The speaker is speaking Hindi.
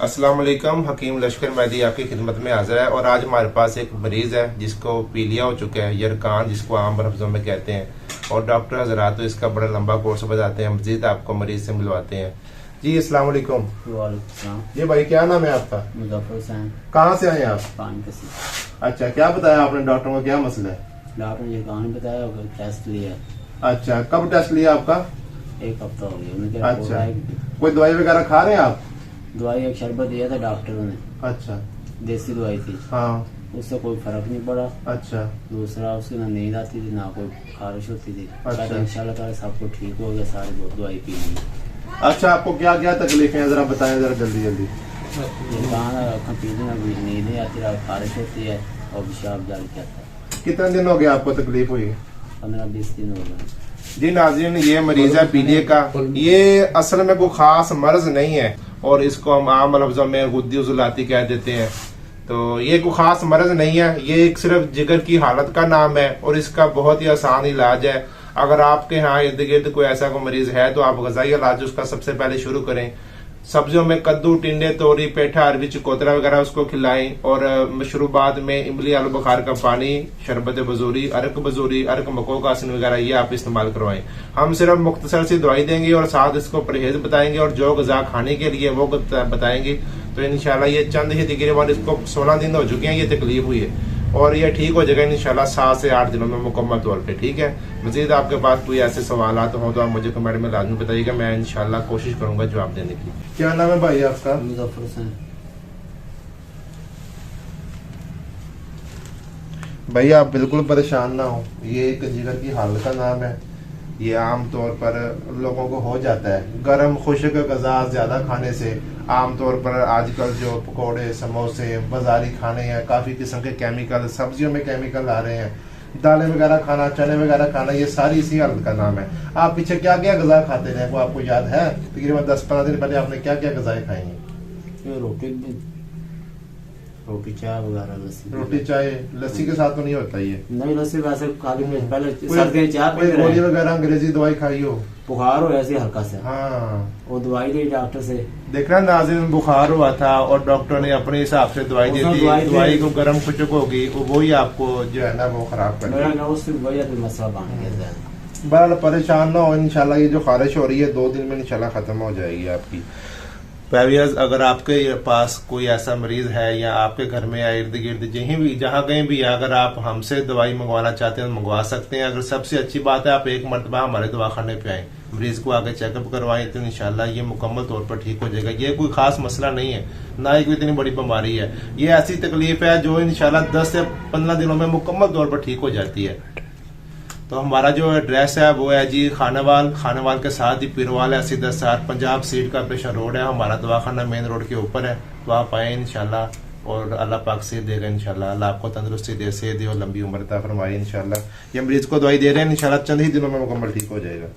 अस्सलाम वालेकुम। हकीम लश्कर मेहदी आपकी खिदमत में हाजिर है और आज हमारे पास एक मरीज़ है जिसको पीलिया हो चुका है, यरकान जिसको आम लफ्ज़ों में कहते हैं। और डॉक्टर हजरात तो इसका बड़ा लंबा कोर्स बताते हैं। मजीद आपको मरीज़ से मिलवाते हैं। जी अस्सलाम वालेकुम। वालेकुम। जी भाई, क्या नाम है आपका? मुजफ्फर हुसैन। कहाँ से आए आप? पानीपत। अच्छा, क्या बताया आपने डॉक्टर को, क्या मसला है? डॉक्टर ने कहानी बताया, टेस्ट लिया। अच्छा, कब टेस्ट लिया आपका? एक हफ्ता हो गया। उन्होंने अच्छा, कोई दवाई वगैरह खा रहे हैं आप? दवाई एक शरबत दिया था डॉक्टरों ने, अच्छा, देसी दवाई थी। हाँ, उससे कोई फर्क नहीं पड़ा। अच्छा, दूसरा, उसकी ना नींद आती थी ना कोई खारिश होती थी। अच्छा। इंशाल्लाह ताला सब कुछ ठीक हो गया। सारी बहुत दवाई पी ली। अच्छा, आपको क्या क्या तकलीफें हैं, जरा बताएं जरा जल्दी जल्दी। ये कहा आँखें पीली ना, नींद नहीं आती, खारिश होती है और पेशाब जल के आता है। कितने दिन हो गए आपको तकलीफ हुई? 15-20 दिन हो गए। जी नाज़रीन, ये मरीज है पीलिया का। ये असल में कोई खास मर्ज नहीं है और इसको हम आम लफ्जों में गुद्दी उज़लाती कह देते हैं। तो ये कोई खास मर्ज नहीं है, ये एक सिर्फ जिगर की हालत का नाम है और इसका बहुत ही आसान इलाज है। अगर आपके यहाँ इर्द गिर्द कोई ऐसा कोई मरीज है तो आप गजाई इलाज उसका सबसे पहले शुरू करें। सब्जियों में कद्दू, टिंडे, तोरी, पेठा, अरबी, चकोतरा वगैरह उसको खिलाएं और मशरूबात में इमली, आलू बुखार का पानी, शरबत बजूरी, अर्क मको का आसन वगैरह ये आप इस्तेमाल करवाएं। हम सिर्फ मुख्तसर सी दवाई देंगे और साथ इसको परहेज बताएंगे और जो गजा खाने के लिए वो बताएंगे। तो इंशाल्लाह ये चंद ही तकरीबन इसको 16 दिन हो चुके हैं ये तकलीफ हुई है और ये ठीक हो जाएगा इंशाल्लाह 7 से 8 दिनों में मुकम्मल तौर पे। ठीक है, मजीद आपके पास कोई ऐसे सवाल हो तो आप मुझे कमेंट में लाजमी बताइएगा, मैं इंशाल्लाह कोशिश करूंगा जवाब देने की। क्या नाम है भाई आपका? मुजफ्फर हुसैन। भाई आप बिल्कुल परेशान ना हो, ये एक जिगर की हालत का नाम है। ये आम तौर पर लोगों को हो जाता है गर्म खुश्क गज़ा ज्यादा खाने से। आम तौर पर आजकल जो पकोड़े, समोसे, बाजारी खाने हैं, काफी किस्म के केमिकल, सब्जियों में केमिकल आ रहे हैं, दालें वगैरह खाना, चने वगैरह खाना, ये सारी इसी हालत का नाम है। आप पीछे क्या क्या गज़ा खाते रहे, वो आपको याद है? तकरीबन 10-15 दिन पहले आपने क्या क्या गज़ाएं खाई हैं? रोटी चाय वगैरह, लस्सी। रोटी चाय, लस्सी के साथ तो नहीं होता ये? नहीं, लस्सी वैसे खाली पेट पहले सर्दी चाय कोई गोली वगैरह अंग्रेजी दवाई खाई हो? बुखार हो ऐसे हल्का से, हाँ, वो दवाई दी डॉक्टर से। देख रहा नाज़रीन, बुखार हुआ था और डॉक्टर ने अपने हिसाब से दवाई दी थी। दवाई को गर्म खुशक होगी, वही आपको जो है ना वो खराब कर देगा। मसला बन गया। बहरहाल परेशान ना हो, इंशाल्लाह ये जो खारिश हो रही है 2 दिन में इंशाल्लाह खत्म हो जाएगी आपकी। पैवियर्स, अगर आपके पास कोई ऐसा मरीज है या आपके घर में या इर्द गिर्द जहाँ कहीं भी अगर आप हमसे दवाई मंगवाना चाहते हैं तो मंगवा सकते हैं। अगर सबसे अच्छी बात है आप एक मरतबा हमारे दवाखाने पे आए, मरीज को आगे चेकअप करवाएं तो इंशाल्लाह ये मुकम्मल तौर पर ठीक हो जाएगा। ये कोई खास मसला नहीं है, ना ही कोई इतनी बड़ी बीमारी है। ये ऐसी तकलीफ है जो इंशाल्लाह 10 से 15 दिनों में मुकम्मल तौर पर ठीक हो जाती है। तो हमारा जो एड्रेस है वो है जी खानेवाल के साथ ही पिरवाल है, सीधा साथ पंजाब सीट का ऑपरेशन रोड है। हमारा दवाखाना मेन रोड के ऊपर है, तो आप आए इंशाल्लाह और अल्लाह पाक से देगा इंशाल्लाह। अल्लाह आपको तंदुरुस्ती दे, सेहत दे और लंबी उम्र अता फरमाए इंशाल्लाह। ये मरीज को दवाई दे रहे हैं, इंशाल्लाह चंद ही दिनों में मुकम्मल ठीक हो जाएगा।